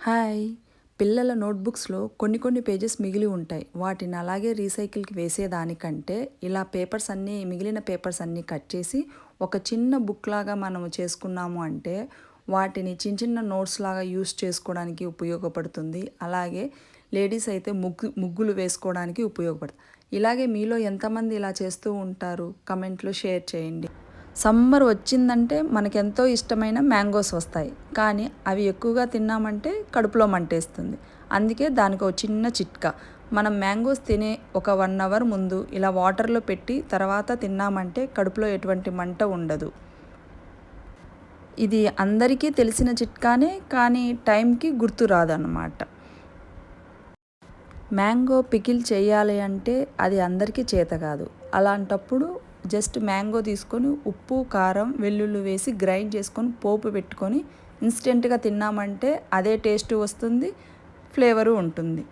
Hi! పిల్లల నోట్‌బుక్స్‌లో కొన్ని pages మిగిలి ఉంటాయి. వాటిని అలాగే రీసైకిల్‌కి వేసేదానికంటే, ఇలా మిగిలిన పేపర్స్ అన్నీ కట్ చేసి, ఒక చిన్న బుక్‌లాగా మనము చేసుకున్నాము అంటే, వాటిని చిన్న నోట్స్‌లాగా యూజ్ చేసుకోవడానికి ఉపయోగపడుతుంది. అలాగే లేడీస్ అయితే ముగ్గులు వేసుకోవడానికి ఉపయోగపడుతుంది. ఇలాగే మీలో ఎంతమంది ఇలా చేస్తూ ఉంటారు? కమెంట్‌లో షేర్ చేయండి. సమ్మర్ వచ్చిందంటే మనకెంతో ఇష్టమైన మ్యాంగోస్ వస్తాయి. కానీ అవి ఎక్కువగా తిన్నామంటే కడుపులో మంటేస్తుంది. అందుకే దానికో చిన్న చిట్కా. మనం మ్యాంగోస్ తినే ఒక 1 అవర్ ముందు ఇలా వాటర్‌లో పెట్టి తర్వాత తిన్నామంటే కడుపులో ఎటువంటి మంట ఉండదు. ఇది అందరికీ తెలిసిన చిట్కానే, కానీ టైంకి గుర్తు రాదన్నమాట. మ్యాంగో పికిల్ చేయాలి అంటే అది అందరికీ చేత కాదు. అలాంటప్పుడు జస్ట్ మ్యాంగో తీసుకొని ఉప్పు, కారం, వెల్లుల్లి వేసి గ్రైండ్ చేసుకొని పోపు పెట్టుకొని ఇన్స్టెంట్‌గా తిన్నామంటే అదే టేస్ట్ వస్తుంది, ఫ్లేవరు ఉంటుంది.